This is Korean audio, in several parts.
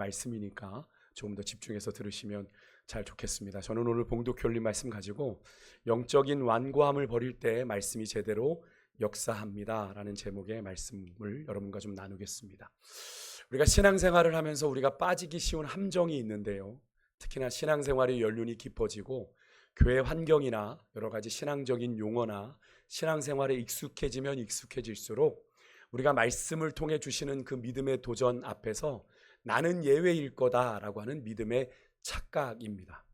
말씀이니까 조금 더 집중해서 들으시면 잘 좋겠습니다. 저는 오늘 봉독해 올린 말씀 가지고 영적인 완고함을 버릴 때 말씀이 제대로 역사합니다 라는 제목의 말씀을 여러분과 좀 나누겠습니다. 우리가 신앙생활을 하면서 우리가 빠지기 쉬운 함정이 있는데요, 특히나 신앙생활의 연륜이 깊어지고 교회 환경이나 여러 가지 신앙적인 용어나 신앙생활에 익숙해지면 익숙해질수록 우리가 말씀을 통해 주시는 그 믿음의 도전 앞에서 나는 예외일 거다라고 하는 믿음의 착각입니다.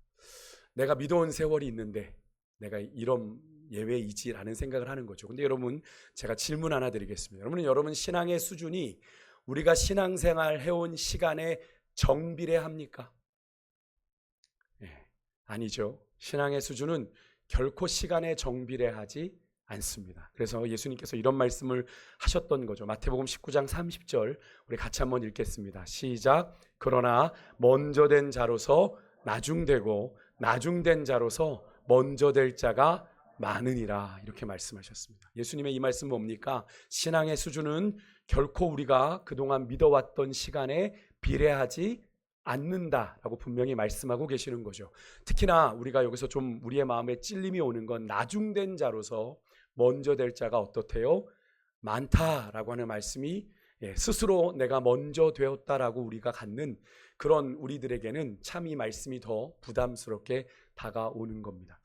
내가 믿어온 세월이 있는데 내가 이런 예외이지라는 생각을 하는 거죠. 근데 여러분, 제가 질문 하나 드리겠습니다. 여러분 신앙의 수준이 우리가 신앙생활 해온 시간에 정비례합니까? 아니죠. 신앙의 수준은 결코 시간에 정비례하지 않습니다. 그래서 예수님께서 이런 말씀을 하셨던 거죠. 마태복음 19장 30절 우리 같이 한번 읽겠습니다. 시작. 그러나 먼저 된 자로서 나중되고 나중된 자로서 먼저 될 자가 많으니라, 이렇게 말씀하셨습니다. 예수님의 이 말씀은 뭡니까? 신앙의 수준은 결코 우리가 그동안 믿어왔던 시간에 비례하지 않는다라고 분명히 말씀하고 계시는 거죠. 특히나 우리가 여기서 좀 우리의 마음에 찔림이 오는 건 나중된 자로서 먼저 될 자가 어떻대요? 많다라고 하는 말씀이 스스로 내가 먼저 되었다라고 우리가 갖는 그런 우리들에게는 참 이 말씀이 더 부담스럽게 다가오는 겁니다.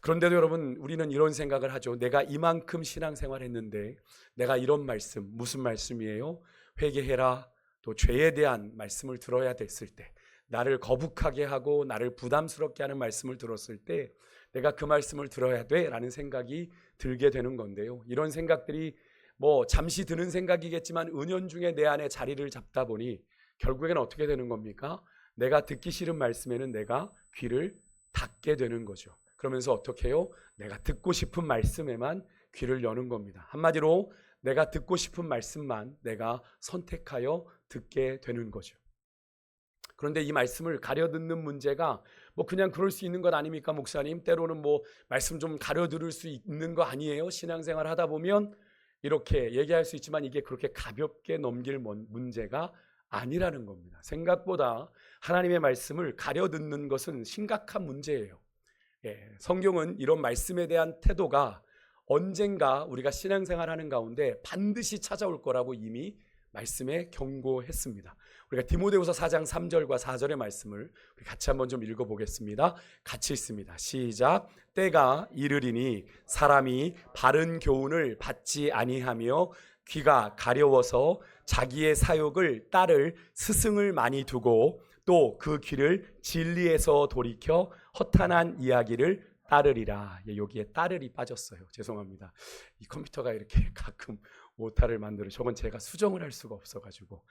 그런데도 여러분, 우리는 이런 생각을 하죠. 내가 이만큼 신앙생활 했는데 내가 이런 말씀, 무슨 말씀이에요? 회개해라, 또 죄에 대한 말씀을 들어야 됐을 때, 나를 거북하게 하고 나를 부담스럽게 하는 말씀을 들었을 때 내가 그 말씀을 들어야 돼 라는 생각이 들게 되는 건데요, 이런 생각들이 잠시 드는 생각이겠지만 은연중에 내 안에 자리를 잡다 보니 결국에는 어떻게 되는 겁니까? 내가 듣기 싫은 말씀에는 내가 귀를 닫게 되는 거죠. 그러면서 어떻게 해요? 내가 듣고 싶은 말씀에만 귀를 여는 겁니다. 한마디로 내가 듣고 싶은 말씀만 내가 선택하여 듣게 되는 거죠. 그런데 이 말씀을 가려듣는 문제가 그냥 그럴 수 있는 것 아닙니까, 목사님? 때로는 말씀 좀 가려들을 수 있는 거 아니에요? 신앙생활 하다 보면 이렇게 얘기할 수 있지만 이게 그렇게 가볍게 넘길 문제가 아니라는 겁니다. 생각보다 하나님의 말씀을 가려듣는 것은 심각한 문제예요. 성경은 이런 말씀에 대한 태도가 언젠가 우리가 신앙생활하는 가운데 반드시 찾아올 거라고 이미 말씀에 경고했습니다. 우리가 디모데후서 4장 3절과 4절의 말씀을 우리 같이 한번 좀 읽어보겠습니다. 같이 읽습니다. 시작. 때가 이르리니 사람이 바른 교훈을 받지 아니하며 귀가 가려워서 자기의 사욕을 따를 스승을 많이 두고 또 그 귀를 진리에서 돌이켜 허탄한 이야기를 따르리라. 여기에 따르리 빠졌어요. 죄송합니다. 이 컴퓨터가 이렇게 가끔 오타를 만들어. 저건 제가 수정을 할 수가 없어가지고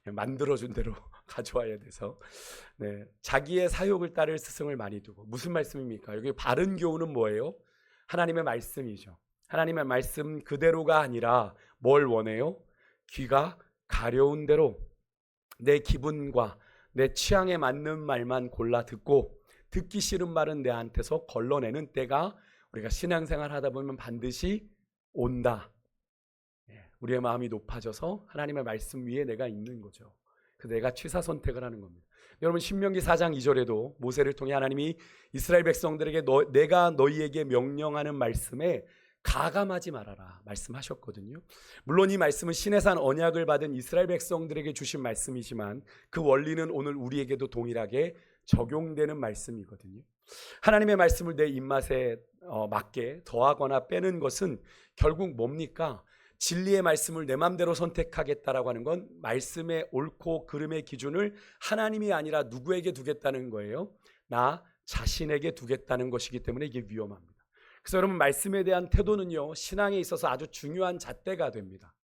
만들어준 대로 가져와야 돼서 자기의 사욕을 따를 스승을 많이 두고. 무슨 말씀입니까? 여기 바른 교훈은 뭐예요? 하나님의 말씀이죠. 하나님의 말씀 그대로가 아니라 뭘 원해요? 귀가 가려운 대로 내 기분과 내 취향에 맞는 말만 골라 듣고 듣기 싫은 말은 내한테서 걸러내는 때가 우리가 신앙생활 하다 보면 반드시 온다. 우리의 마음이 높아져서 하나님의 말씀 위에 내가 있는 거죠. 그래서 내가 취사 선택을 하는 겁니다. 여러분, 신명기 4장 2절에도 모세를 통해 하나님이 이스라엘 백성들에게 내가 너희에게 명령하는 말씀에 가감하지 말아라 말씀하셨거든요. 물론 이 말씀은 시내산 언약을 받은 이스라엘 백성들에게 주신 말씀이지만 그 원리는 오늘 우리에게도 동일하게 적용되는 말씀이거든요. 하나님의 말씀을 내 입맛에 맞게 더하거나 빼는 것은 결국 뭡니까? 진리의 말씀을 내 맘대로 선택하겠다라고 하는 건 말씀의 옳고 그름의 기준을 하나님이 아니라 누구에게 두겠다는 거예요? 나 자신에게 두겠다는 것이기 때문에 이게 위험합니다. 그래서 여러분, 말씀에 대한 태도는요, 신앙에 있어서 아주 중요한 잣대가 됩니다.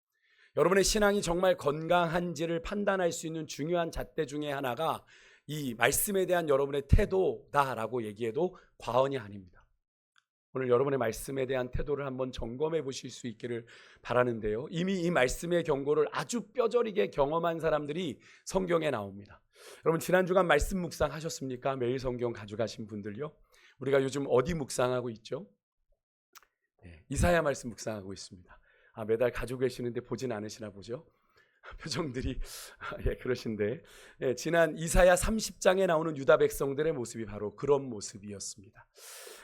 여러분의 신앙이 정말 건강한지를 판단할 수 있는 중요한 잣대 중에 하나가 이 말씀에 대한 여러분의 태도다라고 얘기해도 과언이 아닙니다. 오늘 여러분의 말씀에 대한 태도를 한번 점검해 보실 수 있기를 바라는데요, 이미 이 말씀의 경고를 아주 뼈저리게 경험한 사람들이 성경에 나옵니다. 여러분, 지난 주간 말씀 묵상 하셨습니까? 매일 성경 가져가신 분들요. 우리가 요즘 어디 묵상하고 있죠? 이사야 말씀 묵상하고 있습니다. 매달 가지고 계시는데 보진 않으시나 보죠? 표정들이 예, 그러신데 지난 이사야 30장에 나오는 유다 백성들의 모습이 바로 그런 모습이었습니다.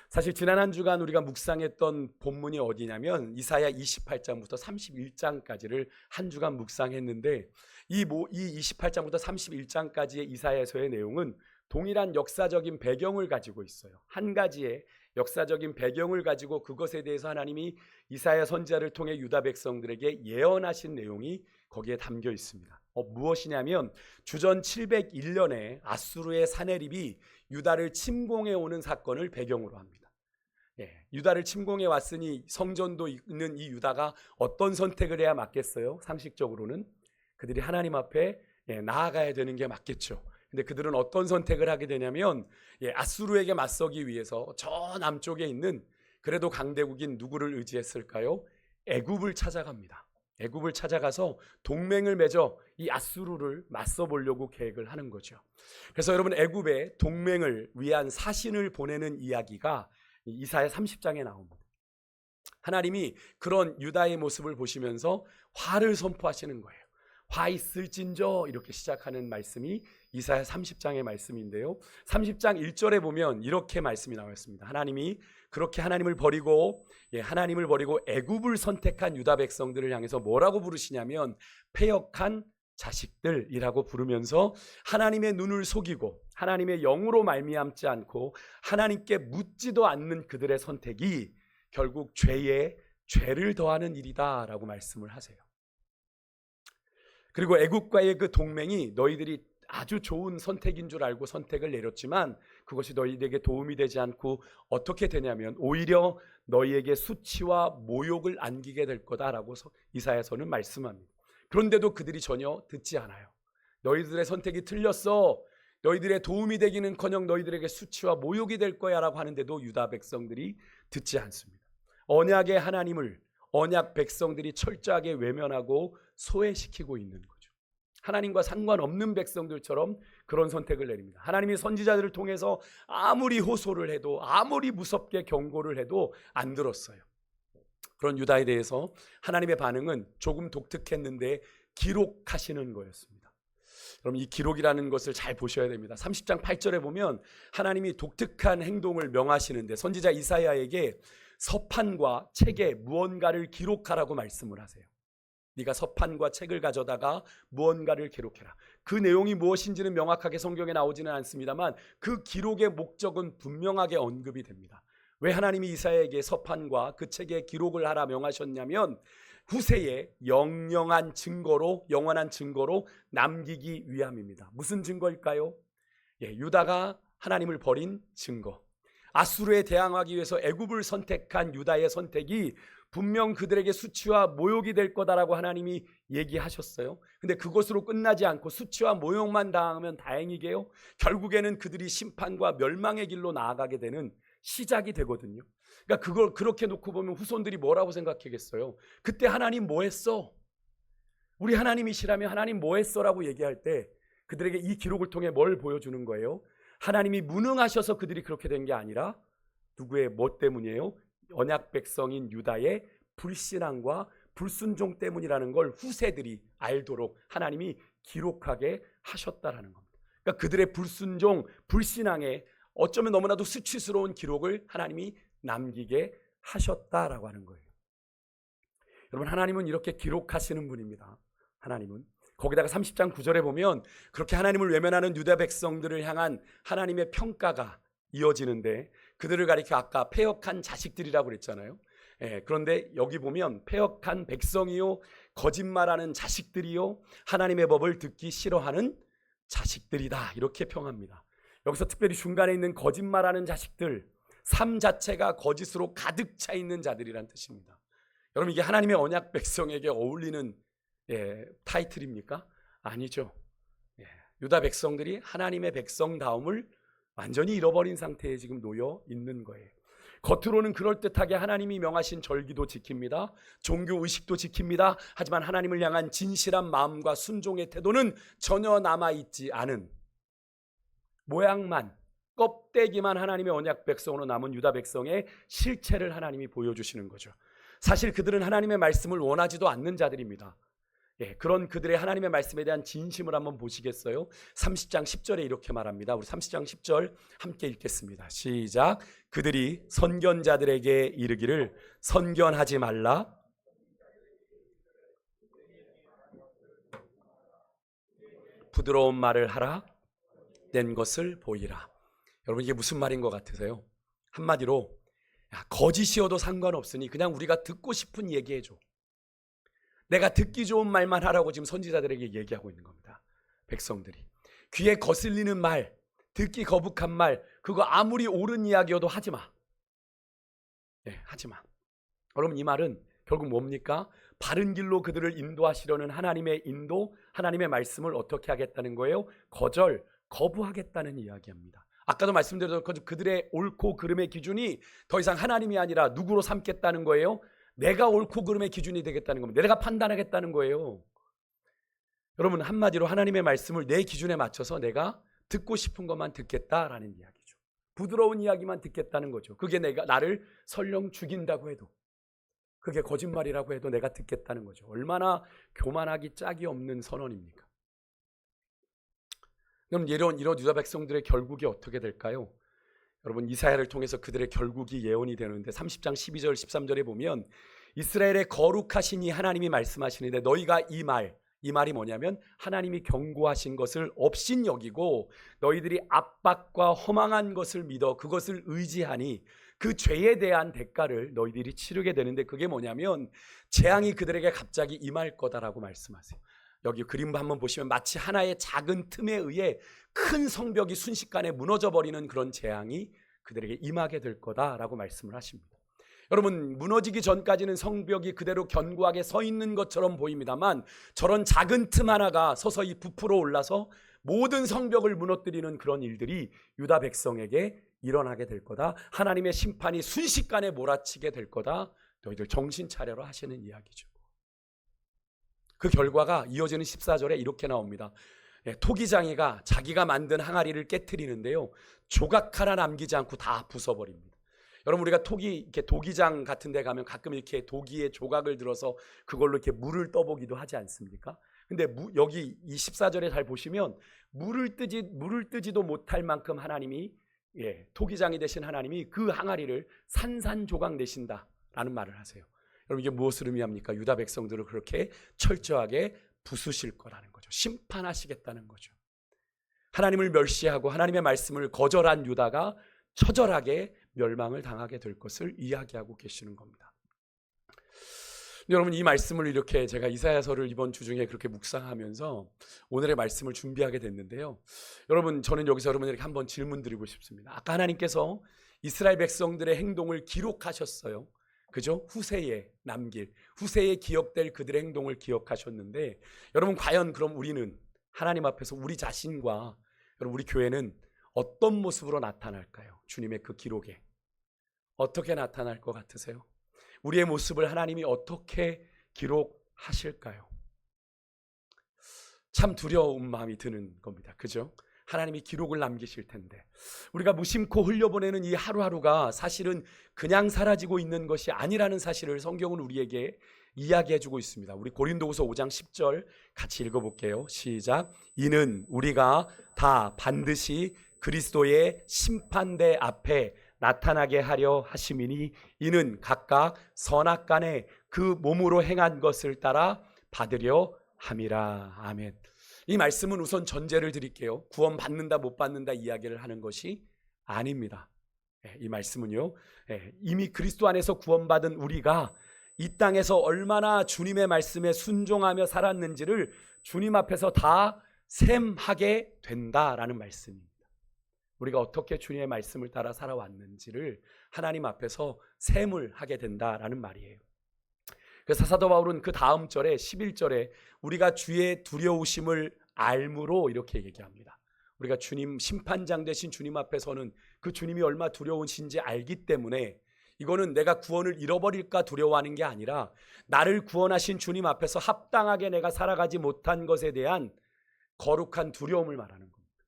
사실 지난 한 주간 우리가 묵상했던 본문이 어디냐면 이사야 28장부터 31장까지를 한 주간 묵상했는데 이 28장부터 31장까지의 이사야서의 내용은 동일한 역사적인 배경을 가지고 있어요. 한 가지의 역사적인 배경을 가지고 그것에 대해서 하나님이 이사야 선지자를 통해 유다 백성들에게 예언하신 내용이 거기에 담겨 있습니다. 무엇이냐면 주전 701년에 아수르의 사네립이 유다를 침공해 오는 사건을 배경으로 합니다. 유다를 침공해 왔으니 성전도 있는 이 유다가 어떤 선택을 해야 맞겠어요? 상식적으로는 그들이 하나님 앞에 나아가야 되는 게 맞겠죠. 근데 그들은 어떤 선택을 하게 되냐면 아수르에게 맞서기 위해서 저 남쪽에 있는 그래도 강대국인 누구를 의지했을까요? 애굽을 찾아갑니다. 애굽을 찾아가서 동맹을 맺어 이 아수르를 맞서 보려고 계획을 하는 거죠. 그래서 여러분 애굽에 동맹을 위한 사신을 보내는 이야기가 이사야 30장에 나옵니다. 하나님이 그런 유다의 모습을 보시면서 화를 선포하시는 거예요. 화 있을진저 이렇게 시작하는 말씀이 이사야 30장의 말씀인데요. 30장 1절에 보면 이렇게 말씀이 나와 있습니다. 하나님이 그렇게 하나님을 버리고 애굽을 선택한 유다 백성들을 향해서 뭐라고 부르시냐면 패역한 자식들이라고 부르면서 하나님의 눈을 속이고 하나님의 영으로 말미암지 않고 하나님께 묻지도 않는 그들의 선택이 결국 죄에 죄를 더하는 일이다라고 말씀을 하세요. 그리고 애굽과의 그 동맹이 너희들이 아주 좋은 선택인 줄 알고 선택을 내렸지만 그것이 너희에게 도움이 되지 않고 어떻게 되냐면 오히려 너희에게 수치와 모욕을 안기게 될 거다라고 이사야서는 말씀합니다. 그런데도 그들이 전혀 듣지 않아요. 너희들의 선택이 틀렸어. 너희들의 도움이 되기는커녕 너희들에게 수치와 모욕이 될 거야 라고 하는데도 유다 백성들이 듣지 않습니다. 언약의 하나님을 언약 백성들이 철저하게 외면하고 소외시키고 있는 거죠. 하나님과 상관없는 백성들처럼 그런 선택을 내립니다. 하나님이 선지자들을 통해서 아무리 호소를 해도 아무리 무섭게 경고를 해도 안 들었어요. 그런 유다에 대해서 하나님의 반응은 조금 독특했는데 기록하시는 거였습니다. 그럼 이 기록이라는 것을 잘 보셔야 됩니다. 30장 8절에 보면 하나님이 독특한 행동을 명하시는데 선지자 이사야에게 서판과 책에 무언가를 기록하라고 말씀을 하세요. 네가 서판과 책을 가져다가 무언가를 기록해라. 그 내용이 무엇인지는 명확하게 성경에 나오지는 않습니다만 그 기록의 목적은 분명하게 언급이 됩니다. 왜 하나님이 이사야에게 서판과 그 책에 기록을 하라 명하셨냐면 후세에 영원한 증거로 남기기 위함입니다. 무슨 증거일까요? 유다가 하나님을 버린 증거. 아수르에 대항하기 위해서 애굽을 선택한 유다의 선택이 분명 그들에게 수치와 모욕이 될 거다라고 하나님이 얘기하셨어요. 근데 그것으로 끝나지 않고 수치와 모욕만 당하면 다행이게요. 결국에는 그들이 심판과 멸망의 길로 나아가게 되는 시작이 되거든요. 그러니까 그걸 그렇게 놓고 보면 후손들이 뭐라고 생각하겠어요? 그때 하나님 뭐 했어? 우리 하나님이시라면 하나님 뭐 했어라고 얘기할 때 그들에게 이 기록을 통해 뭘 보여주는 거예요? 하나님이 무능하셔서 그들이 그렇게 된 게 아니라 누구의 뭐 때문이에요? 언약 백성인 유다의 불신앙과 불순종 때문이라는 걸 후세들이 알도록 하나님이 기록하게 하셨다라는 겁니다. 그러니까 그들의 불순종, 불신앙에 어쩌면 너무나도 수치스러운 기록을 하나님이 남기게 하셨다라고 하는 거예요. 여러분 하나님은 이렇게 기록하시는 분입니다. 하나님은 거기다가 30장 9절에 보면 그렇게 하나님을 외면하는 유다 백성들을 향한 하나님의 평가가 이어지는데 그들을 가리켜 아까 패역한 자식들이라고 그랬잖아요. 그런데 여기 보면 패역한 백성이요 거짓말하는 자식들이요 하나님의 법을 듣기 싫어하는 자식들이다 이렇게 평합니다. 여기서 특별히 중간에 있는 거짓말하는 자식들, 삶 자체가 거짓으로 가득 차 있는 자들이란 뜻입니다. 여러분 이게 하나님의 언약 백성에게 어울리는 타이틀입니까? 아니죠. 유다 백성들이 하나님의 백성다움을 완전히 잃어버린 상태에 지금 놓여 있는 거예요. 겉으로는 그럴듯하게 하나님이 명하신 절기도 지킵니다. 종교의식도 지킵니다. 하지만 하나님을 향한 진실한 마음과 순종의 태도는 전혀 남아있지 않은 모양만, 껍데기만 하나님의 언약 백성으로 남은 유다 백성의 실체를 하나님이 보여주시는 거죠. 사실 그들은 하나님의 말씀을 원하지도 않는 자들입니다. 그런 그들의 하나님의 말씀에 대한 진심을 한번 보시겠어요? 30장 10절에 이렇게 말합니다. 우리 30장 10절 함께 읽겠습니다. 시작. 그들이 선견자들에게 이르기를 선견하지 말라. 부드러운 말을 하라. 낸 것을 보이라. 여러분, 이게 무슨 말인 것 같으세요? 한마디로 거짓이어도 상관없으니 그냥 우리가 듣고 싶은 얘기해줘. 내가 듣기 좋은 말만 하라고 지금 선지자들에게 얘기하고 있는 겁니다. 백성들이 귀에 거슬리는 말, 듣기 거북한 말, 그거 아무리 옳은 이야기여도 하지마. 하지마. 여러분, 이 말은 결국 뭡니까? 바른 길로 그들을 인도하시려는 하나님의 인도, 하나님의 말씀을 어떻게 하겠다는 거예요? 거부하겠다는 이야기입니다. 아까도 말씀드렸던 그들의 옳고 그름의 기준이 더 이상 하나님이 아니라 누구로 삼겠다는 거예요? 내가 옳고 그름의 기준이 되겠다는 겁니다. 내가 판단하겠다는 거예요. 여러분, 한마디로 하나님의 말씀을 내 기준에 맞춰서 내가 듣고 싶은 것만 듣겠다라는 이야기죠. 부드러운 이야기만 듣겠다는 거죠. 그게 나를 설령 죽인다고 해도, 그게 거짓말이라고 해도 내가 듣겠다는 거죠. 얼마나 교만하기 짝이 없는 선언입니까? 그럼 이런 유다 백성들의 결국이 어떻게 될까요? 여러분, 이사야를 통해서 그들의 결국이 예언이 되는데 30장 12절 13절에 보면 이스라엘의 거룩하신 이 하나님이 말씀하시는데 너희가 이 말이 뭐냐면 하나님이 경고하신 것을 업신 여기고 너희들이 압박과 허망한 것을 믿어 그것을 의지하니 그 죄에 대한 대가를 너희들이 치르게 되는데 그게 뭐냐면 재앙이 그들에게 갑자기 임할 거다라고 말씀하세요. 여기 그림 한번 보시면 마치 하나의 작은 틈에 의해 큰 성벽이 순식간에 무너져 버리는 그런 재앙이 그들에게 임하게 될 거다라고 말씀을 하십니다. 여러분, 무너지기 전까지는 성벽이 그대로 견고하게 서 있는 것처럼 보입니다만 저런 작은 틈 하나가 서서히 부풀어 올라서 모든 성벽을 무너뜨리는 그런 일들이 유다 백성에게 일어나게 될 거다. 하나님의 심판이 순식간에 몰아치게 될 거다. 너희들 정신 차려라 하시는 이야기죠. 그 결과가 이어지는 14절에 이렇게 나옵니다. 토기장이가 자기가 만든 항아리를 깨트리는데요, 조각 하나 남기지 않고 다 부숴버립니다. 여러분, 우리가 도기장 같은 데 가면 가끔 이렇게 도기의 조각을 들어서 그걸로 이렇게 물을 떠보기도 하지 않습니까? 근데 여기 이 14절에 잘 보시면 물을 뜨지도 못할 만큼 하나님이, 토기장이 되신 하나님이 그 항아리를 산산조각 내신다라는 말을 하세요. 여러분, 이게 무엇을 의미합니까? 유다 백성들을 그렇게 철저하게 부수실 거라는 거죠. 심판하시겠다는 거죠. 하나님을 멸시하고 하나님의 말씀을 거절한 유다가 처절하게 멸망을 당하게 될 것을 이야기하고 계시는 겁니다. 여러분, 이 말씀을 이렇게 제가 이사야서를 이번 주 중에 그렇게 묵상하면서 오늘의 말씀을 준비하게 됐는데요. 여러분, 저는 여기서 여러분에게 한번 질문 드리고 싶습니다. 아까 하나님께서 이스라엘 백성들의 행동을 기록하셨어요. 그죠? 후세에 남길, 후세에 기억될 그들의 행동을 기억하셨는데 여러분, 과연 그럼 우리는 하나님 앞에서 우리 자신과 여러분, 우리 교회는 어떤 모습으로 나타날까요? 주님의 그 기록에 어떻게 나타날 것 같으세요? 우리의 모습을 하나님이 어떻게 기록하실까요? 참 두려운 마음이 드는 겁니다. 그죠? 하나님이 기록을 남기실 텐데 우리가 무심코 흘려보내는 이 하루하루가 사실은 그냥 사라지고 있는 것이 아니라는 사실을 성경은 우리에게 이야기해주고 있습니다. 우리 고린도후서 5장 10절 같이 읽어볼게요. 시작. 이는 우리가 다 반드시 그리스도의 심판대 앞에 나타나게 하려 하심이니 이는 각각 선악간에 그 몸으로 행한 것을 따라 받으려 함이라. 아멘. 이 말씀은 우선 전제를 드릴게요. 구원 받는다 못 받는다 이야기를 하는 것이 아닙니다. 이 말씀은요, 이미 그리스도 안에서 구원받은 우리가 이 땅에서 얼마나 주님의 말씀에 순종하며 살았는지를 주님 앞에서 다 셈하게 된다라는 말씀입니다. 우리가 어떻게 주님의 말씀을 따라 살아왔는지를 하나님 앞에서 셈을 하게 된다라는 말이에요. 그래서 사도 바울은 그 다음 절에 11절에 우리가 주의 두려우심을 알므로 이렇게 얘기합니다. 우리가 주님, 심판장 되신 주님 앞에서는 그 주님이 얼마 두려우신지 알기 때문에 이거는 내가 구원을 잃어버릴까 두려워하는 게 아니라 나를 구원하신 주님 앞에서 합당하게 내가 살아가지 못한 것에 대한 거룩한 두려움을 말하는 겁니다.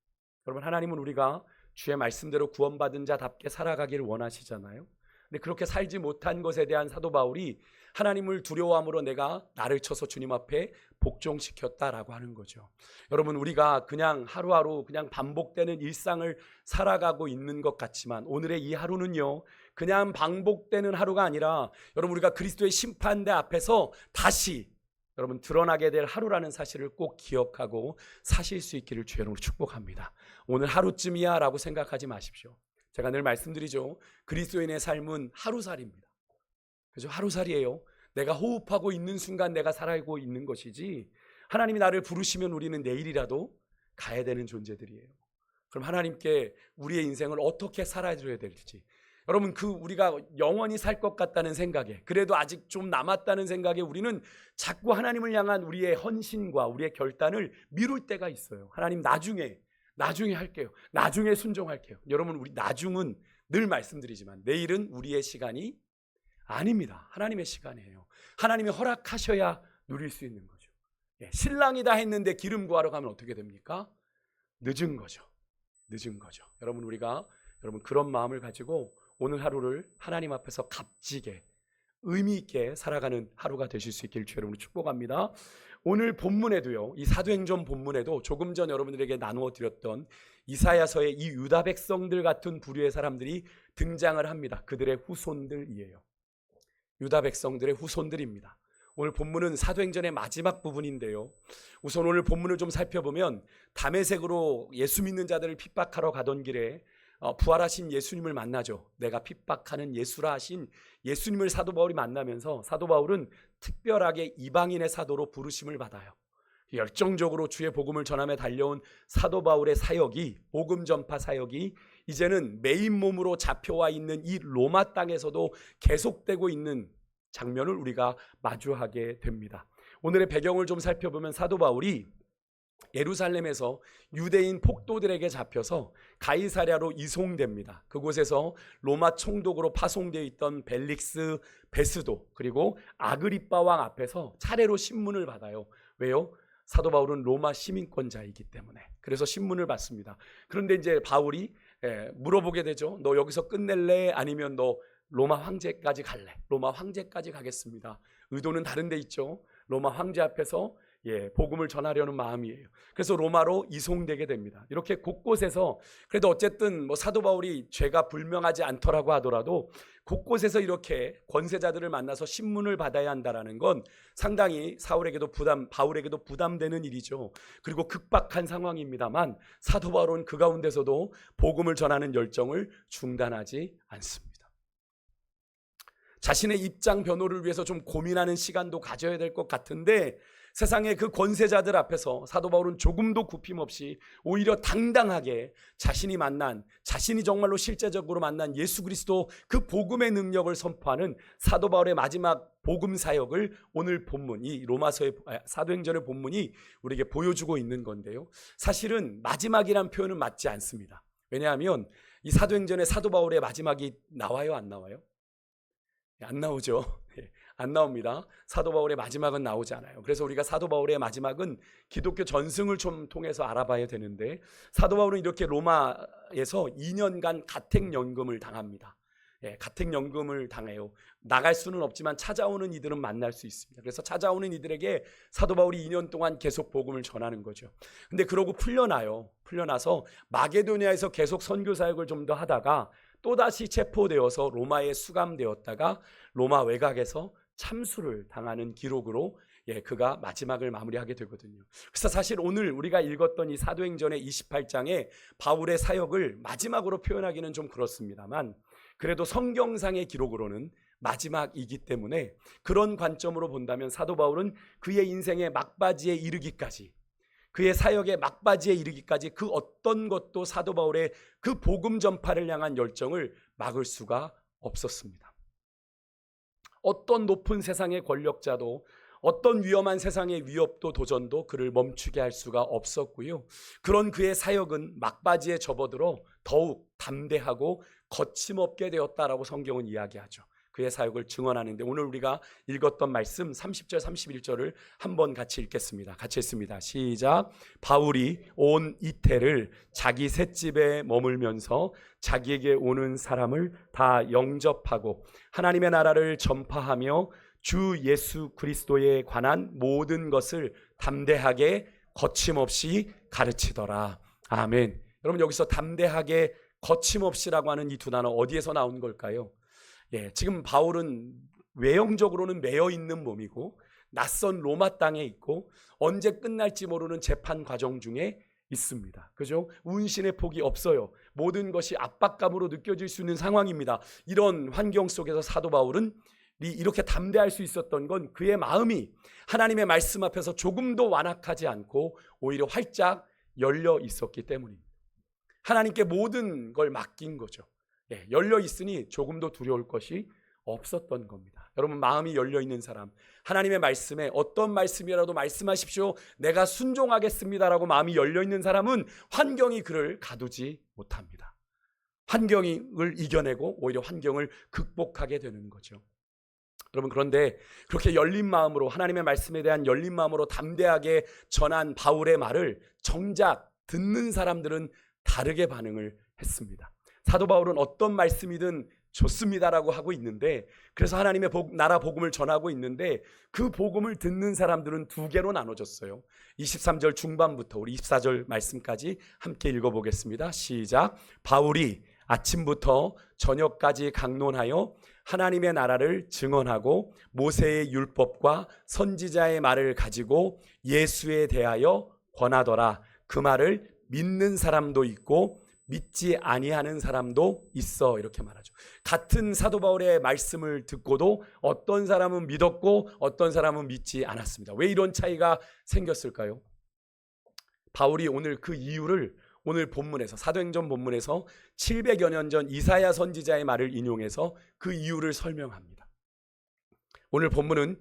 여러분, 하나님은 우리가 주의 말씀대로 구원받은 자답게 살아가기를 원하시잖아요. 근데 그렇게 살지 못한 것에 대한 사도 바울이 하나님을 두려워함으로 내가 나를 쳐서 주님 앞에 복종시켰다라고 하는 거죠. 여러분, 우리가 그냥 하루하루 그냥 반복되는 일상을 살아가고 있는 것 같지만 오늘의 이 하루는요, 그냥 반복되는 하루가 아니라 여러분, 우리가 그리스도의 심판대 앞에서 다시 여러분 드러나게 될 하루라는 사실을 꼭 기억하고 사실 수 있기를 주의 이름으로 축복합니다. 오늘 하루쯤이야 라고 생각하지 마십시오. 제가 늘 말씀드리죠. 그리스도인의 삶은 하루살이입니다. 그죠? 하루살이에요. 내가 호흡하고 있는 순간 내가 살아가고 있는 것이지, 하나님이 나를 부르시면 우리는 내일이라도 가야 되는 존재들이에요. 그럼 하나님께 우리의 인생을 어떻게 살아줘야 될지, 여러분, 우리가 영원히 살 것 같다는 생각에, 그래도 아직 좀 남았다는 생각에 우리는 자꾸 하나님을 향한 우리의 헌신과 우리의 결단을 미룰 때가 있어요. 하나님, 나중에 할게요. 나중에 순종할게요. 여러분, 우리 나중은 늘 말씀드리지만 내일은 우리의 시간이 아닙니다. 하나님의 시간이에요. 하나님이 허락하셔야 누릴 수 있는 거죠. 신랑이다 했는데 기름 구하러 가면 어떻게 됩니까? 늦은 거죠. 여러분, 우리가 그런 마음을 가지고 오늘 하루를 하나님 앞에서 값지게 의미 있게 살아가는 하루가 되실 수 있기를 주의 이름으로 축복합니다. 오늘 본문에도요, 이 사도행전 본문에도 조금 전 여러분들에게 나누어 드렸던 이사야서의 이 유다 백성들 같은 부류의 사람들이 등장을 합니다. 그들의 후손들이에요. 유다 백성들의 후손들입니다. 오늘 본문은 사도행전의 마지막 부분인데요, 우선 오늘 본문을 좀 살펴보면 다메섹으로 예수 믿는 자들을 핍박하러 가던 길에 부활하신 예수님을 만나죠. 내가 핍박하는 예수라 하신 예수님을 사도 바울이 만나면서 사도 바울은 특별하게 이방인의 사도로 부르심을 받아요. 열정적으로 주의 복음을 전함에 달려온 사도 바울의 사역이, 복음 전파 사역이 이제는 메인 몸으로 잡혀와 있는 이 로마 땅에서도 계속되고 있는 장면을 우리가 마주하게 됩니다. 오늘의 배경을 좀 살펴보면 사도 바울이 예루살렘에서 유대인 폭도들에게 잡혀서 가이사랴로 이송됩니다. 그곳에서 로마 총독으로 파송되어 있던 벨릭스 베스도 그리고 아그리빠 왕 앞에서 차례로 신문을 받아요. 왜요? 사도 바울은 로마 시민권자이기 때문에. 그래서 신문을 받습니다. 그런데 이제 바울이 물어보게 되죠. 너 여기서 끝낼래? 아니면 너 로마 황제까지 갈래? 로마 황제까지 가겠습니다. 의도는 다른 데 있죠. 로마 황제 앞에서 복음을 전하려는 마음이에요. 그래서 로마로 이송되게 됩니다. 이렇게 곳곳에서, 그래도 어쨌든 사도 바울이 죄가 불명하지 않더라고 하더라도 곳곳에서 이렇게 권세자들을 만나서 신문을 받아야 한다는 건 상당히 바울에게도 부담되는 일이죠. 그리고 급박한 상황입니다만 사도 바울은 그 가운데서도 복음을 전하는 열정을 중단하지 않습니다. 자신의 입장 변호를 위해서 좀 고민하는 시간도 가져야 될 것 같은데, 세상의 그 권세자들 앞에서 사도 바울은 조금도 굽힘 없이 오히려 당당하게 자신이 정말로 실제적으로 만난 예수 그리스도 그 복음의 능력을 선포하는 사도 바울의 마지막 복음 사역을 오늘 본문, 이 사도행전의 본문이 우리에게 보여주고 있는 건데요, 사실은 마지막이란 표현은 맞지 않습니다. 왜냐하면 이 사도행전의 사도 바울의 마지막이 나와요, 안 나와요? 안 나오죠. 안 나옵니다. 사도 바울의 마지막은 나오지 않아요. 그래서 우리가 사도 바울의 마지막은 기독교 전승을 좀 통해서 알아봐야 되는데, 사도 바울은 이렇게 로마에서 2년간 가택연금을 당합니다. 가택연금을 당해요. 나갈 수는 없지만 찾아오는 이들은 만날 수 있습니다. 그래서 찾아오는 이들에게 사도 바울이 2년 동안 계속 복음을 전하는 거죠. 근데 그러고 풀려나서 마게도니아에서 계속 선교 사역을 좀 더 하다가 또다시 체포되어서 로마에 수감되었다가 로마 외곽에서 참수를 당하는 기록으로 그가 마지막을 마무리하게 되거든요. 그래서 사실 오늘 우리가 읽었던 이 사도행전의 28장에 바울의 사역을 마지막으로 표현하기는 좀 그렇습니다만, 그래도 성경상의 기록으로는 마지막이기 때문에 그런 관점으로 본다면 사도 바울은 그의 인생의 막바지에 이르기까지, 그의 사역의 막바지에 이르기까지 그 어떤 것도 사도 바울의 그 복음 전파를 향한 열정을 막을 수가 없었습니다. 어떤 높은 세상의 권력자도, 어떤 위험한 세상의 위협도 도전도 그를 멈추게 할 수가 없었고요. 그런 그의 사역은 막바지에 접어들어 더욱 담대하고 거침없게 되었다라고 성경은 이야기하죠. 그의 사역을 증언하는데, 오늘 우리가 읽었던 말씀 30절 31절을 한번 같이 읽겠습니다. 같이 읽습니다. 시작. 바울이 온 이태를 자기 셋집에 머물면서 자기에게 오는 사람을 다 영접하고 하나님의 나라를 전파하며 주 예수 그리스도에 관한 모든 것을 담대하게 거침없이 가르치더라. 아멘. 여러분, 여기서 담대하게 거침없이라고 하는 이 두 단어 어디에서 나온 걸까요? 지금 바울은 외형적으로는 매여 있는 몸이고 낯선 로마 땅에 있고 언제 끝날지 모르는 재판 과정 중에 있습니다. 그죠? 운신의 폭이 없어요. 모든 것이 압박감으로 느껴질 수 있는 상황입니다. 이런 환경 속에서 사도 바울은 이렇게 담대할 수 있었던 건 그의 마음이 하나님의 말씀 앞에서 조금도 완악하지 않고 오히려 활짝 열려 있었기 때문입니다. 하나님께 모든 걸 맡긴 거죠. 열려 있으니 조금도 두려울 것이 없었던 겁니다. 여러분, 마음이 열려 있는 사람, 하나님의 말씀에 어떤 말씀이라도 말씀하십시오, 내가 순종하겠습니다라고 마음이 열려 있는 사람은 환경이 그를 가두지 못합니다. 환경을 이겨내고 오히려 환경을 극복하게 되는 거죠. 여러분, 그런데 그렇게 열린 마음으로, 하나님의 말씀에 대한 열린 마음으로 담대하게 전한 바울의 말을 정작 듣는 사람들은 다르게 반응을 했습니다. 사도 바울은 어떤 말씀이든 좋습니다라고 하고 있는데, 그래서 하나님의 나라 복음을 전하고 있는데, 그 복음을 듣는 사람들은 두 개로 나눠졌어요. 23절 중반부터 우리 24절 말씀까지 함께 읽어보겠습니다. 시작. 바울이 아침부터 저녁까지 강론하여 하나님의 나라를 증언하고 모세의 율법과 선지자의 말을 가지고 예수에 대하여 권하더라. 그 말을 믿는 사람도 있고 믿지 아니하는 사람도 있어. 이렇게 말하죠. 같은 사도 바울의 말씀을 듣고도 어떤 사람은 믿었고 어떤 사람은 믿지 않았습니다. 왜 이런 차이가 생겼을까요? 바울이 오늘 그 이유를 오늘 본문에서, 사도행전 본문에서 700여 년 전 이사야 선지자의 말을 인용해서 그 이유를 설명합니다. 오늘 본문은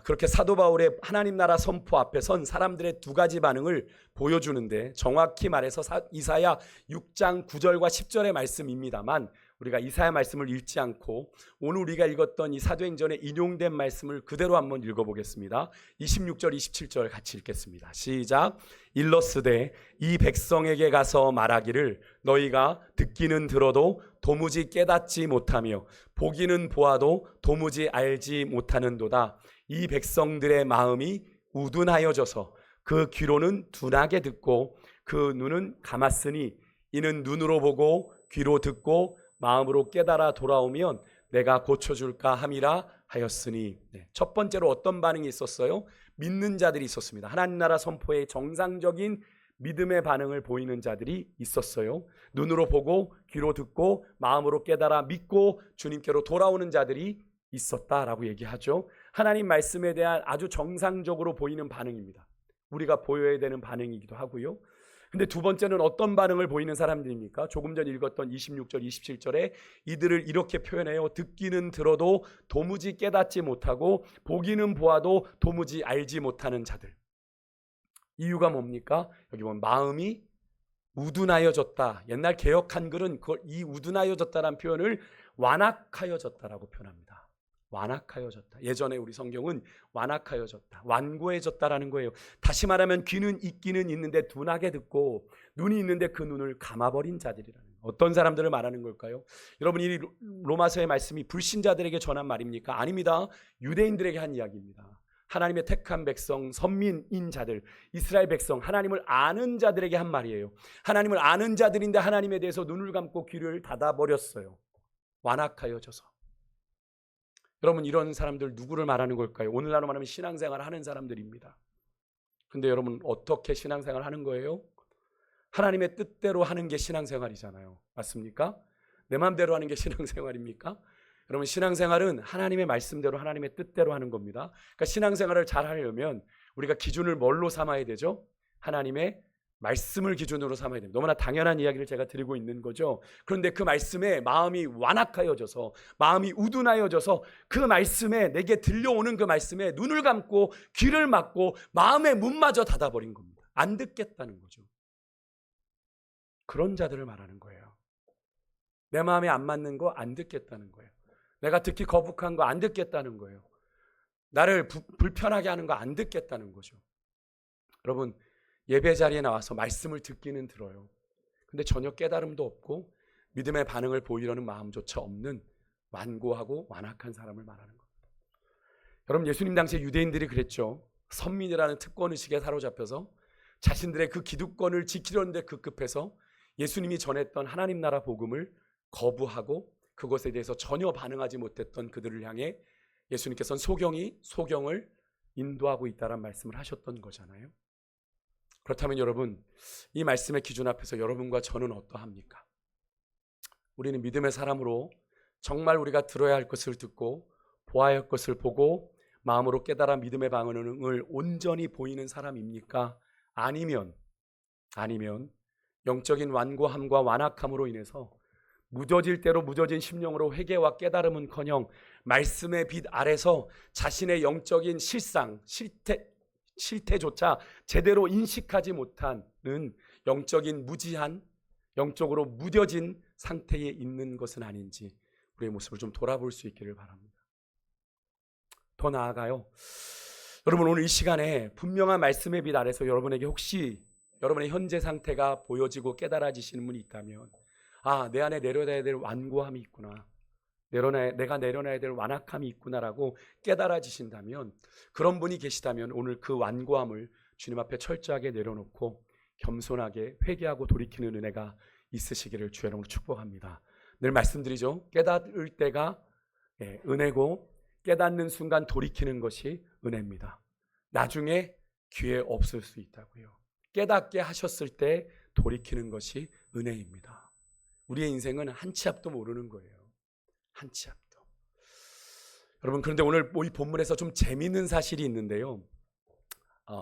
그렇게 사도 바울의 하나님 나라 선포 앞에 선 사람들의 두 가지 반응을 보여주는데, 정확히 말해서 이사야 6장 9절과 10절의 말씀입니다만, 우리가 이사야 말씀을 읽지 않고 오늘 우리가 읽었던 이 사도행전에 인용된 말씀을 그대로 한번 읽어보겠습니다. 26절 27절 같이 읽겠습니다. 시작. 일러스되 이 백성에게 가서 말하기를 너희가 듣기는 들어도 도무지 깨닫지 못하며 보기는 보아도 도무지 알지 못하는도다. 이 백성들의 마음이 우둔하여져서 그 귀로는 둔하게 듣고 그 눈은 감았으니 이는 눈으로 보고 귀로 듣고 마음으로 깨달아 돌아오면 내가 고쳐줄까 함이라 하였으니. 첫 번째로 어떤 반응이 있었어요? 믿는 자들이 있었습니다. 하나님 나라 선포의 정상적인 믿음의 반응을 보이는 자들이 있었어요. 눈으로 보고 귀로 듣고 마음으로 깨달아 믿고 주님께로 돌아오는 자들이 있었다라고 얘기하죠. 하나님 말씀에 대한 아주 정상적으로 보이는 반응입니다. 우리가 보여야 되는 반응이기도 하고요. 근데 두 번째는 어떤 반응을 보이는 사람들입니까? 조금 전 읽었던 26절 27절에 이들을 이렇게 표현해요. 듣기는 들어도 도무지 깨닫지 못하고 보기는 보아도 도무지 알지 못하는 자들. 이유가 뭡니까? 여기 보면 마음이 우둔하여졌다. 옛날 개역 한글은 이 우둔하여졌다라는 표현을 완악하여졌다라고 표현합니다. 완악하여졌다. 예전에 우리 성경은 완악하여졌다, 완고해졌다라는 거예요. 다시 말하면 귀는 있기는 있는데 둔하게 듣고 눈이 있는데 그 눈을 감아버린 자들이라는 거예요. 어떤 사람들을 말하는 걸까요? 여러분, 이 로마서의 말씀이 불신자들에게 전한 말입니까? 아닙니다. 유대인들에게 한 이야기입니다. 하나님의 택한 백성, 선민인 자들, 이스라엘 백성, 하나님을 아는 자들에게 한 말이에요. 하나님을 아는 자들인데 하나님에 대해서 눈을 감고 귀를 닫아버렸어요. 완악하여져서. 여러분, 이런 사람들 누구를 말하는 걸까요? 오늘날로 말하면 신앙생활을 하는 사람들입니다. 근데 여러분, 어떻게 신앙생활을 하는 거예요? 하나님의 뜻대로 하는 게 신앙생활이잖아요. 맞습니까? 내 마음대로 하는 게 신앙생활입니까? 여러분, 신앙생활은 하나님의 말씀대로 하나님의 뜻대로 하는 겁니다. 그러니까 신앙생활을 잘 하려면 우리가 기준을 뭘로 삼아야 되죠? 하나님의 말씀을 기준으로 삼아야 됩니다. 너무나 당연한 이야기를 제가 드리고 있는 거죠. 그런데 그 말씀에 마음이 완악하여져서, 마음이 우둔하여져서 그 말씀에, 내게 들려오는 그 말씀에 눈을 감고 귀를 막고 마음의 문마저 닫아버린 겁니다. 안 듣겠다는 거죠. 그런 자들을 말하는 거예요. 내 마음에 안 맞는 거 안 듣겠다는 거예요. 내가 듣기 거북한 거 안 듣겠다는 거예요. 나를 불편하게 하는 거 안 듣겠다는 거죠. 여러분, 예배 자리에 나와서 말씀을 듣기는 들어요. 근데 전혀 깨달음도 없고 믿음의 반응을 보이려는 마음조차 없는 완고하고 완악한 사람을 말하는 겁니다. 여러분, 예수님 당시에 유대인들이 그랬죠. 선민이라는 특권의식에 사로잡혀서 자신들의 그 기득권을 지키려는 데 급급해서 예수님이 전했던 하나님 나라 복음을 거부하고 그것에 대해서 전혀 반응하지 못했던 그들을 향해 예수님께서는 소경을 인도하고 있다는 말씀을 하셨던 거잖아요. 그렇다면 여러분, 이 말씀의 기준 앞에서 여러분과 저는 어떠합니까? 우리는 믿음의 사람으로 정말 우리가 들어야 할 것을 듣고 보아야 할 것을 보고 마음으로 깨달아 믿음의 방언을 온전히 보이는 사람입니까? 아니면 영적인 완고함과 완악함으로 인해서 무뎌질 대로 무뎌진 심령으로 회개와 깨달음은커녕 말씀의 빛 아래서 자신의 영적인 실태조차 제대로 인식하지 못하는 영적인 무지한, 영적으로 무뎌진 상태에 있는 것은 아닌지 우리의 모습을 좀 돌아볼 수 있기를 바랍니다. 더 나아가요, 여러분, 오늘 이 시간에 분명한 말씀의 빛 아래서 여러분에게 혹시 여러분의 현재 상태가 보여지고 깨달아지시는 분이 있다면, 내 안에 내려놔야 될 완고함이 있구나, 내가 내려놔야 될 완악함이 있구나라고 깨달아지신다면, 그런 분이 계시다면 오늘 그 완고함을 주님 앞에 철저하게 내려놓고 겸손하게 회개하고 돌이키는 은혜가 있으시기를 주의 이름으로 축복합니다. 늘 말씀드리죠. 깨달을 때가 은혜고 깨닫는 순간 돌이키는 것이 은혜입니다. 나중에 기회 없을 수 있다고요. 깨닫게 하셨을 때 돌이키는 것이 은혜입니다. 우리의 인생은 한 치 앞도 모르는 거예요. 한 치 앞도. 여러분, 그런데 오늘 이 본문에서 좀 재미있는 사실이 있는데요.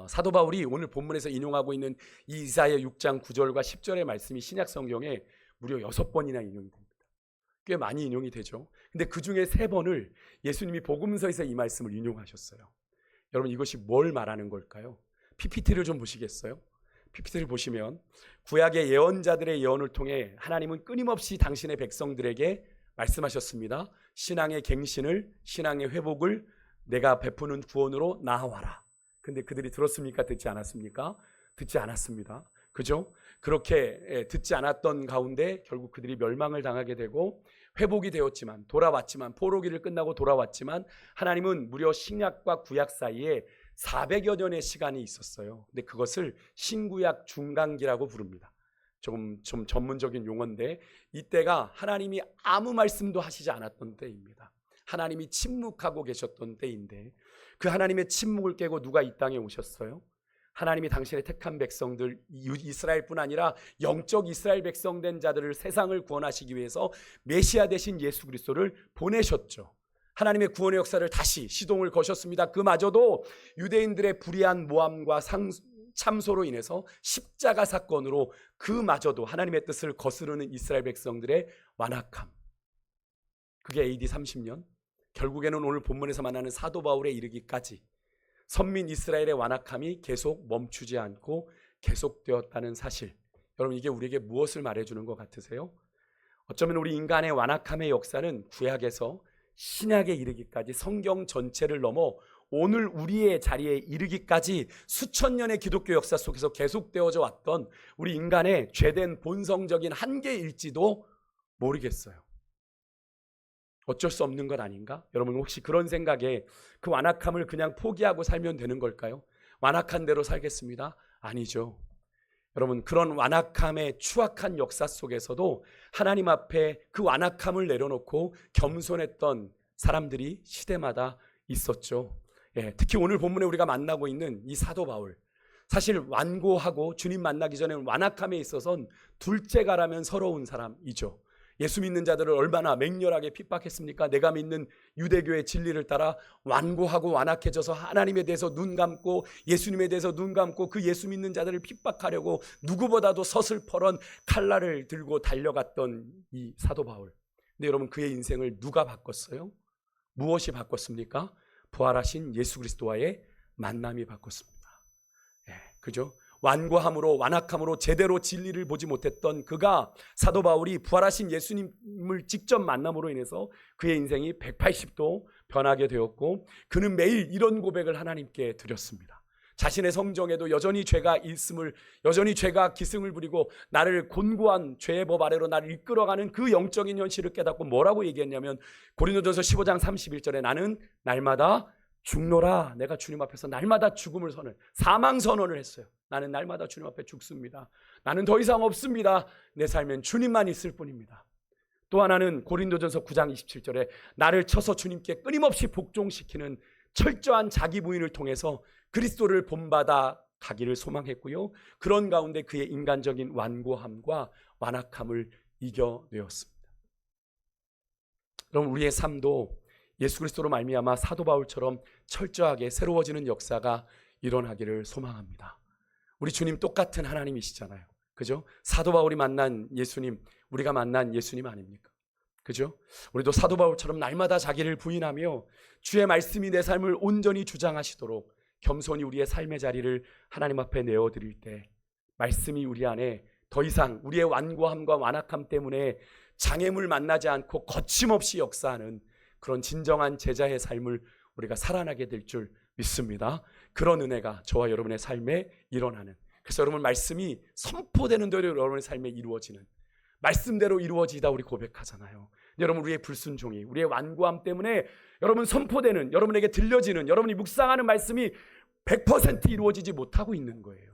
사도 바울이 오늘 본문에서 인용하고 있는 이 이사야 6장 9절과 10절의 말씀이 신약 성경에 무려 6번이나 인용이 됩니다. 꽤 많이 인용이 되죠. 근데 그 중에 3번을 예수님이 복음서에서 이 말씀을 인용하셨어요. 여러분, 이것이 뭘 말하는 걸까요? PPT를 좀 보시겠어요? PPT를 보시면 구약의 예언자들의 예언을 통해 하나님은 끊임없이 당신의 백성들에게 말씀하셨습니다. 신앙의 갱신을, 신앙의 회복을 내가 베푸는 구원으로 나아와라. 근데 그들이 들었습니까? 듣지 않았습니까? 듣지 않았습니다. 그죠? 그렇게 듣지 않았던 가운데 결국 그들이 멸망을 당하게 되고 회복이 되었지만, 돌아왔지만, 포로기를 끝나고 돌아왔지만 하나님은 무려 신약과 구약 사이에 400여 년의 시간이 있었어요. 근데 그것을 신구약 중간기라고 부릅니다. 좀 전문적인 용어인데, 이때가 하나님이 아무 말씀도 하시지 않았던 때입니다. 하나님이 침묵하고 계셨던 때인데, 그 하나님의 침묵을 깨고 누가 이 땅에 오셨어요? 하나님이 당신의 택한 백성들, 이스라엘뿐 아니라 영적 이스라엘 백성 된 자들을 세상을 구원하시기 위해서 메시아 되신 예수 그리스도를 보내셨죠. 하나님의 구원의 역사를 다시 시동을 거셨습니다. 그마저도 유대인들의 불의한 모함과 참소로 인해서 십자가 사건으로 그마저도 하나님의 뜻을 거스르는 이스라엘 백성들의 완악함, 그게 AD 30년, 결국에는 오늘 본문에서 만나는 사도 바울에 이르기까지 선민 이스라엘의 완악함이 계속 멈추지 않고 계속되었다는 사실, 여러분, 이게 우리에게 무엇을 말해주는 것 같으세요? 어쩌면 우리 인간의 완악함의 역사는 구약에서 신약에 이르기까지, 성경 전체를 넘어 오늘 우리의 자리에 이르기까지 수천 년의 기독교 역사 속에서 계속되어져 왔던 우리 인간의 죄된 본성적인 한계일지도 모르겠어요. 어쩔 수 없는 것 아닌가? 여러분, 혹시 그런 생각에 그 완악함을 그냥 포기하고 살면 되는 걸까요? 완악한 대로 살겠습니다. 아니죠. 여러분, 그런 완악함의 추악한 역사 속에서도 하나님 앞에 그 완악함을 내려놓고 겸손했던 사람들이 시대마다 있었죠. 특히 오늘 본문에 우리가 만나고 있는 이 사도 바울, 사실 완고하고 주님 만나기 전에는 완악함에 있어서는 둘째가라면 서러운 사람이죠. 예수 믿는 자들을 얼마나 맹렬하게 핍박했습니까? 내가 믿는 유대교의 진리를 따라 완고하고 완악해져서 하나님에 대해서 눈 감고 예수님에 대해서 눈 감고 그 예수 믿는 자들을 핍박하려고 누구보다도 서슬퍼런 칼날을 들고 달려갔던 이 사도 바울. 근데 여러분, 그의 인생을 누가 바꿨어요? 무엇이 바꿨습니까? 부활하신 예수 그리스도와의 만남이 바꿨습니다. 그죠? 완고함으로 완악함으로 제대로 진리를 보지 못했던 그가, 사도 바울이 부활하신 예수님을 직접 만남으로 인해서 그의 인생이 180도 변하게 되었고, 그는 매일 이런 고백을 하나님께 드렸습니다. 자신의 성정에도 여전히 죄가 있음을, 여전히 죄가 기승을 부리고 나를 곤고한 죄의 법 아래로 나를 이끌어가는 그 영적인 현실을 깨닫고 뭐라고 얘기했냐면, 고린도전서 15장 31절에 나는 날마다 죽노라. 내가 주님 앞에서 날마다 죽음을 사망 선언을 했어요. 나는 날마다 주님 앞에 죽습니다. 나는 더 이상 없습니다. 내 삶엔 주님만 있을 뿐입니다. 또 하나는 고린도전서 9장 27절에 나를 쳐서 주님께 끊임없이 복종시키는 철저한 자기 부인을 통해서 그리스도를 본받아 가기를 소망했고요. 그런 가운데 그의 인간적인 완고함과 완악함을 이겨내었습니다. 그럼 우리의 삶도 예수 그리스도로 말미암아 사도 바울처럼 철저하게 새로워지는 역사가 일어나기를 소망합니다. 우리 주님 똑같은 하나님이시잖아요. 그죠? 사도 바울이 만난 예수님, 우리가 만난 예수님 아닙니까? 그죠? 우리도 사도 바울처럼 날마다 자기를 부인하며 주의 말씀이 내 삶을 온전히 주장하시도록 겸손히 우리의 삶의 자리를 하나님 앞에 내어드릴 때, 말씀이 우리 안에 더 이상 우리의 완고함과 완악함 때문에 장애물 만나지 않고 거침없이 역사하는 그런 진정한 제자의 삶을 우리가 살아나게 될 줄 믿습니다. 그런 은혜가 저와 여러분의 삶에 일어나는, 그래서 여러분 말씀이 선포되는 대로 여러분의 삶에 이루어지는, 말씀대로 이루어지다 우리 고백하잖아요. 여러분, 우리의 불순종이, 우리의 완고함 때문에 여러분 선포되는, 여러분에게 들려지는, 여러분이 묵상하는 말씀이 100% 이루어지지 못하고 있는 거예요.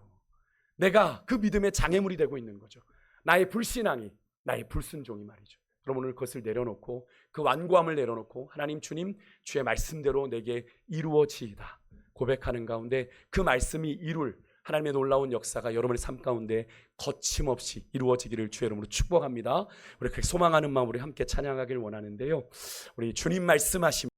내가 그 믿음의 장애물이 되고 있는 거죠. 나의 불신앙이, 나의 불순종이 말이죠. 여러분, 오늘 그것을 내려놓고, 그 완고함을 내려놓고 하나님 주님 주의 말씀대로 내게 이루어지이다 고백하는 가운데 그 말씀이 이룰 하나님의 놀라운 역사가 여러분의 삶 가운데 거침없이 이루어지기를 주의 이름으로 축복합니다. 우리 그렇게 소망하는 마음으로 함께 찬양하길 원하는데요. 우리 주님 말씀하십니다.